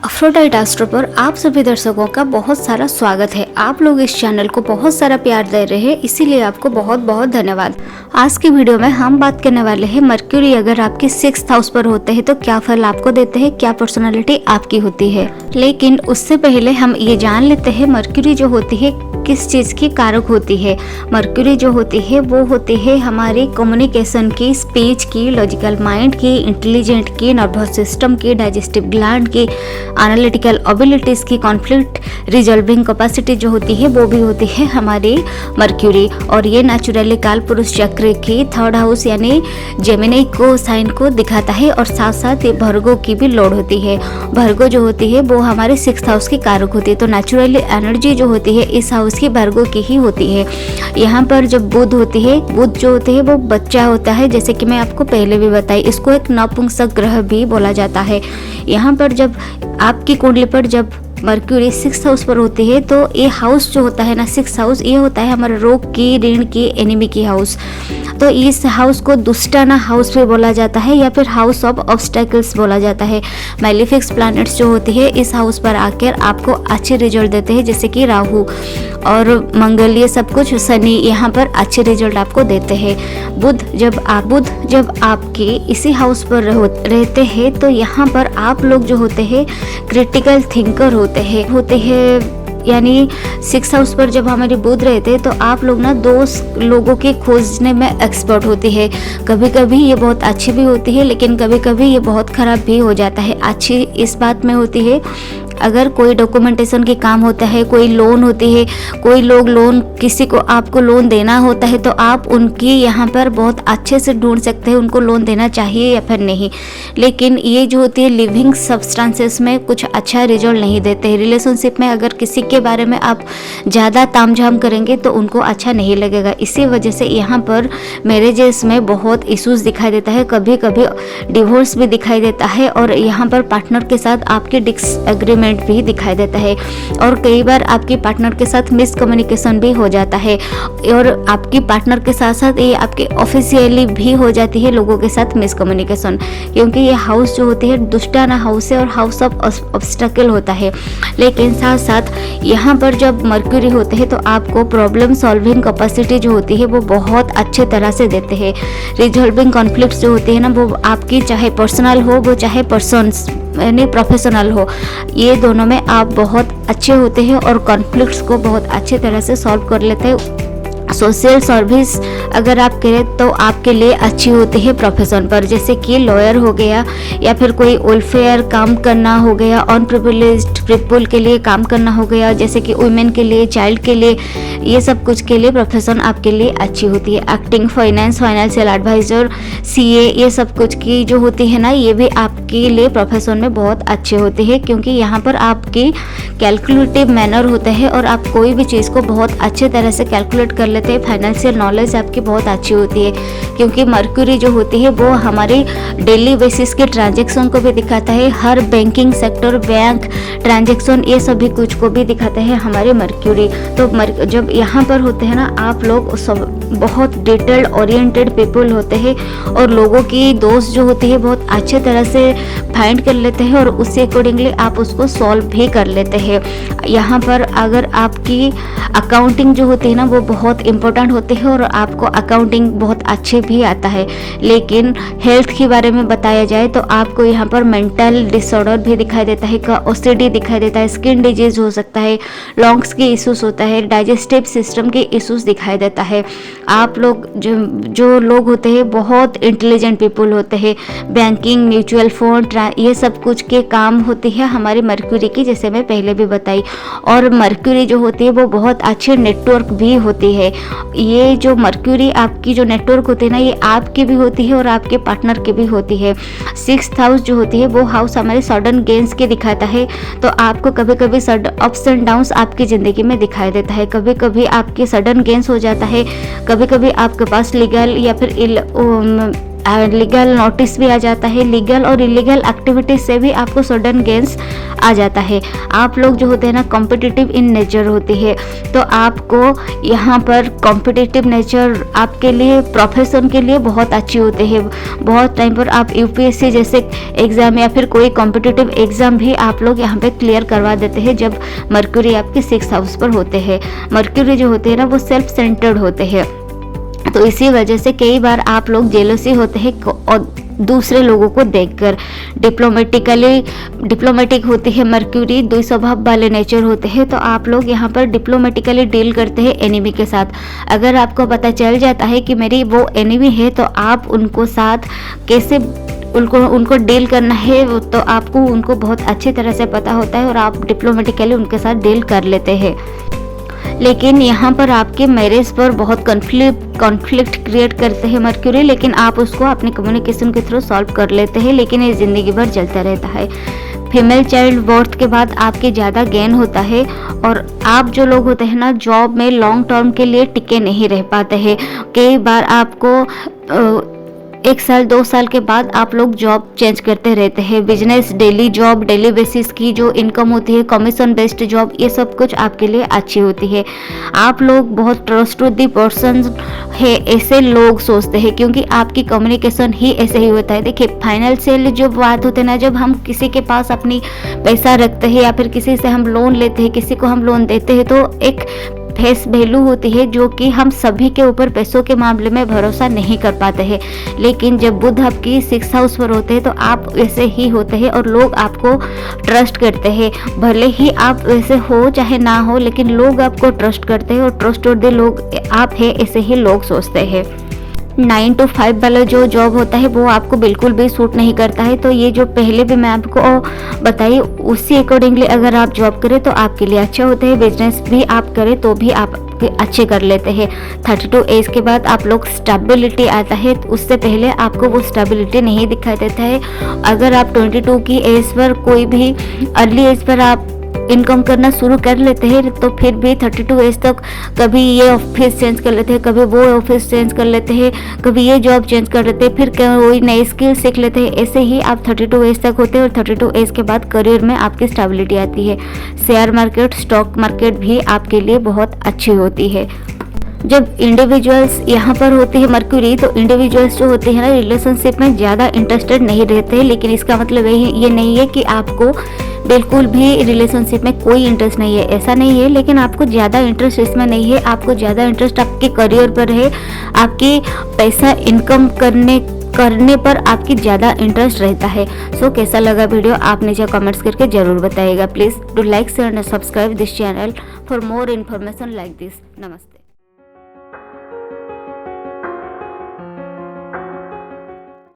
Aphrodite astro पर आप सभी दर्शकों का बहुत सारा स्वागत है। आप लोग इस चैनल को बहुत सारा प्यार दे रहे हैं, इसीलिए आपको बहुत बहुत धन्यवाद। आज की वीडियो में हम बात करने वाले हैं मर्क्यूरी अगर आपके 6th हाउस पर होते हैं तो क्या फल आपको देते हैं, क्या पर्सनालिटी आपकी होती है। लेकिन उससे पहले हम ये जान लेते हैं मर्क्यूरी जो होती है किस चीज़ की कारक होती है। मर्क्यूरी जो होती है वो होती है हमारी कम्युनिकेशन की, स्पीच की, लॉजिकल माइंड की, इंटेलिजेंट की, नर्वस सिस्टम की, डाइजेस्टिव ग्लैंड की, एनालिटिकल एबिलिटीज़ की, कॉन्फ्लिक्ट रिजॉल्विंग कैपेसिटी जो होती है वो भी होती है हमारी मर्क्यूरी। और ये नेचुरली काल पुरुष चक्र की 3rd हाउस यानी जेमिनी को साइन को दिखाता है और साथ साथ ये भर्गो की भी लॉर्ड होती है। भर्गो जो होती है वो हमारे 6th हाउस की कारक होती है। तो नेचुरली एनर्जी जो होती है इस हाउस की भर्गो की ही होती है। यहाँ पर जब बुध होती है, बुध जो होते हैं वो बच्चा होता है, जैसे कि मैं आपको पहले भी बताई, इसको एक नपुंसक ग्रह भी बोला जाता है। यहाँ पर जब आपकी कुंडली पर जब मर्क्यूरी 6th हाउस पर होती है तो ये हाउस जो होता है ना 6th हाउस, ये होता है हमारे रोग की, ऋण की, एनिमी की हाउस। तो इस हाउस को दुष्टाना हाउस भी बोला जाता है या फिर हाउस ऑफ ऑब्स्टेकल्स बोला जाता है। मैलिफिक्स प्लैनेट्स जो होती है इस हाउस पर आकर आपको अच्छे रिजल्ट देते हैं, जैसे कि राहु और मंगल, ये सब कुछ, शनि यहाँ पर अच्छे रिजल्ट आपको देते हैं। बुध जब आपके इसी हाउस पर रहते हैं तो यहाँ पर आप लोग जो होते हैं क्रिटिकल थिंकर होते हैं यानी 6th हाउस पर जब हमारे बुध रहते हैं तो आप लोग ना दोस्त लोगों के खोजने में एक्सपर्ट होती है। कभी कभी ये बहुत अच्छी भी होती है लेकिन कभी कभी ये बहुत ख़राब भी हो जाता है। अच्छी इस बात में होती है अगर कोई डॉक्यूमेंटेशन के काम होता है, कोई लोन होती है, कोई लोग लोन किसी को आपको लोन देना होता है तो आप उनकी यहाँ पर बहुत अच्छे से ढूंढ सकते हैं उनको लोन देना चाहिए या फिर नहीं। लेकिन ये जो होती है लिविंग सब्सटेंसेस में कुछ अच्छा रिजल्ट नहीं देते हैं। रिलेशनशिप में अगर किसी के बारे में आप ज़्यादा तामझाम करेंगे तो उनको अच्छा नहीं लगेगा। इसी वजह से यहाँ पर मैरिजेस में बहुत इश्यूज दिखाई देता है, कभी कभी डिवोर्स भी दिखाई देता है और यहाँ पर पार्टनर के साथ आपके डिसएग्रीमेंट भी दिखाई देता है और कई बार आपकी पार्टनर के साथ मिसकम्युनिकेशन भी हो जाता है और आपकी पार्टनर के साथ साथ ये आपके ऑफिशियली भी हो जाती है लोगों के साथ मिसकम्युनिकेशन, क्योंकि ये हाउस जो होती है दुष्टाना हाउस है और हाउस ऑफ ऑब्स्टेकल होता है। लेकिन साथ साथ यहाँ पर जब मर्क्यूरी होते हैं तो आपको प्रॉब्लम सॉल्विंग कैपेसिटी जो होती है वो बहुत अच्छे तरह से देते हैं। रिजॉल्विंग कॉन्फ्लिक्ट्स जो होती है ना वो आपकी चाहे पर्सनल हो वो चाहे पर्सन्स यानी प्रोफेशनल हो, ये दोनों में आप बहुत अच्छे होते हैं और कॉन्फ्लिक्ट्स को बहुत अच्छे तरह से सॉल्व कर लेते हैं। सोशल सर्विस अगर आप करें तो आपके लिए अच्छी होती है प्रोफेशन पर, जैसे कि लॉयर हो गया या फिर कोई वेलफेयर काम करना हो गया, अनप्रिविलेज्ड पीपल के लिए काम करना हो गया, जैसे कि वुमेन के लिए, चाइल्ड के लिए, ये सब कुछ के लिए प्रोफेशन आपके लिए अच्छी होती है। Acting, finance, financial advisor, CA, ये सब कुछ की जो होती है ना ये भी आपके लिए प्रोफेशन में बहुत अच्छे होते हैं, क्योंकि यहाँ पर आपकी कैलकुलेटिव मैनर होता है और आप कोई भी चीज़ को बहुत अच्छे तरह से कैलकुलेट कर लेते हैं। फाइनेंशियल नॉलेज आपकी बहुत अच्छी होती है, क्योंकि मर्क्यूरी जो होती है वो हमारे डेली बेसिस के ट्रांजैक्शन को भी दिखाता है। हर बैंकिंग सेक्टर, बैंक ट्रांजैक्शन, ये सभी कुछ को भी दिखाते हैं हमारे मर्क्यूरी। तो जब यहाँ पर होते हैं ना आप लोग सब बहुत डिटेल्ड ओरिएंटेड पीपल होते हैं और लोगों की दोस्त जो होती है बहुत अच्छे तरह से फाइंड कर लेते हैं और उससे अकॉर्डिंगली आप उसको सॉल्व भी कर लेते हैं। यहाँ पर अगर आपकी अकाउंटिंग जो होती है ना वो बहुत इम्पोर्टेंट होते हैं और आपको अकाउंटिंग बहुत अच्छे भी आता है। लेकिन हेल्थ के बारे में बताया जाए तो आपको यहाँ पर मेंटल डिसऑर्डर भी दिखाई देता है, ओसीडी दिखाई देता है, स्किन डिजीज हो सकता है, लंग्स की इश्यूज होता है, डाइजेस्टिव सिस्टम के इश्यूज दिखाई देता है। आप लोग जो लोग होते हैं बहुत इंटेलिजेंट पीपल होते हैं, बैंकिंग, म्यूचुअल फंड, ये सब कुछ के काम होती है हमारी मर्क्यूरी की, जैसे मैं पहले भी बताई। और मर्क्यूरी जो होती है वो बहुत अच्छे नेटवर्क भी होती है। ये जो मर्क्यूरी आपकी जो नेटवर्क होती है ना ये आपकी भी होती है और आपके पार्टनर की भी होती है। 6th हाउस जो होती है वो हाउस हमारे सडन गेन्स के दिखाता है, तो आपको कभी कभी अप्स एंड डाउन्स आपकी ज़िंदगी में दिखाई देता है। कभी कभी आपके सडन गेन्स हो जाता है, कभी कभी आपके पास लीगल या फिर लीगल नोटिस भी आ जाता है, लीगल और इलीगल एक्टिविटीज से भी आपको सडन गेन्स आ जाता है। आप लोग जो होते हैं ना कॉम्पिटिटिव इन नेचर होती है, तो आपको यहाँ पर कॉम्पिटिटिव नेचर आपके लिए प्रोफेशन के लिए बहुत अच्छी होती है। बहुत टाइम पर आप यूपीएससी जैसे एग्ज़ाम या फिर कोई कॉम्पिटिटिव एग्ज़ाम भी आप लोग यहाँ पे क्लियर करवा देते हैं जब मर्क्यूरी आपके 6th हाउस पर होते हैं। मर्क्यूरी जो होते हैं ना वो सेल्फ सेंटर्ड होते हैं, तो इसी वजह से कई बार आप लोग जेलसी होते हैं और दूसरे लोगों को देखकर। डिप्लोमेटिक होती है मर्क्यूरी, द्वि स्वभाव वाले नेचर होते हैं, तो आप लोग यहाँ पर डिप्लोमेटिकली डील करते हैं एनिमी के साथ। अगर आपको पता चल जाता है कि मेरी वो एनिमी है तो आप उनको साथ कैसे उनको डील करना है, तो आपको उनको बहुत अच्छी तरह से पता होता है और आप डिप्लोमेटिकली उनके साथ डील कर लेते हैं। लेकिन यहाँ पर आपके मैरिज पर बहुत कॉन्फ्लिक्ट क्रिएट करते हैं मर्क्यूरी, लेकिन आप उसको अपने कम्युनिकेशन के थ्रू सॉल्व कर लेते हैं, लेकिन ये ज़िंदगी भर चलता रहता है। फीमेल चाइल्ड बर्थ के बाद आपके ज़्यादा गेन होता है और आप जो लोग होते हैं ना जॉब में लॉन्ग टर्म के लिए टिके नहीं रह पाते हैं। कई बार आपको 1 साल 2 साल के बाद आप लोग जॉब चेंज करते रहते हैं। Business, daily job, daily basis की जो इनकम होती है, कमीशन बेस्ड जॉब, ये सब कुछ आपके लिए अच्छी होती है। आप लोग बहुत ट्रस्टवर्दी पर्सन है ऐसे लोग सोचते हैं, क्योंकि आपकी कम्युनिकेशन ही ऐसे ही होता है। देखिए फाइनेंशियल जो बात होती है ना, जब हम किसी के पास अपनी पैसा रखते हैं या फिर किसी से हम लोन लेते हैं, किसी को हम लोन देते हैं, तो एक फेस वैल्यू होती है जो कि हम सभी के ऊपर पैसों के मामले में भरोसा नहीं कर पाते हैं। लेकिन जब बुध आपकी 6th हाउस पर होते हैं तो आप ऐसे ही होते हैं और लोग आपको ट्रस्ट करते हैं। भले ही आप वैसे हो चाहे ना हो, लेकिन लोग आपको ट्रस्ट करते हैं और ट्रस्टवर्दी लोग आप हैं ऐसे ही लोग सोचते हैं। 9 to 5 वाला जो जॉब होता है वो आपको बिल्कुल भी सूट नहीं करता है, तो ये जो पहले भी मैं आपको बताई उसी अकॉर्डिंगली अगर आप जॉब करें तो आपके लिए अच्छा होता है। बिजनेस भी आप करें तो भी आप अच्छे कर लेते हैं। 32 एज के बाद आप लोग स्टेबिलिटी आता है, तो उससे पहले आपको वो स्टेबिलिटी नहीं दिखाई देता है। अगर आप 22 की एज पर कोई भी अर्ली एज पर आप इनकम करना शुरू कर लेते हैं तो फिर भी 32 एज तक कभी ये ऑफिस चेंज कर लेते हैं, कभी वो ऑफिस चेंज कर लेते हैं, कभी ये जॉब चेंज कर लेते हैं, फिर कोई नई स्किल सीख लेते हैं। ऐसे ही आप 32 एज तक होते हैं और 32 एज के बाद करियर में आपकी स्टेबिलिटी आती है। शेयर मार्केट, स्टॉक मार्केट भी आपके लिए बहुत अच्छी होती है। जब इंडिविजुअल्स यहाँ पर होते हैं मर्क्यूरी, तो इंडिविजुअल्स जो होते हैं ना रिलेशनशिप में ज़्यादा इंटरेस्टेड नहीं रहते हैं, लेकिन इसका मतलब ये नहीं है कि आपको बिल्कुल भी रिलेशनशिप में कोई इंटरेस्ट नहीं है, ऐसा नहीं है। लेकिन आपको ज़्यादा इंटरेस्ट इसमें नहीं है, आपको ज़्यादा इंटरेस्ट आपके करियर पर है, आपकी पैसा इनकम करने पर आपकी ज़्यादा इंटरेस्ट रहता है। सो कैसा लगा वीडियो आप नीचे कमेंट्स करके ज़रूर बताइएगा। Please do like share and subscribe this channel for more information like this. नमस्ते।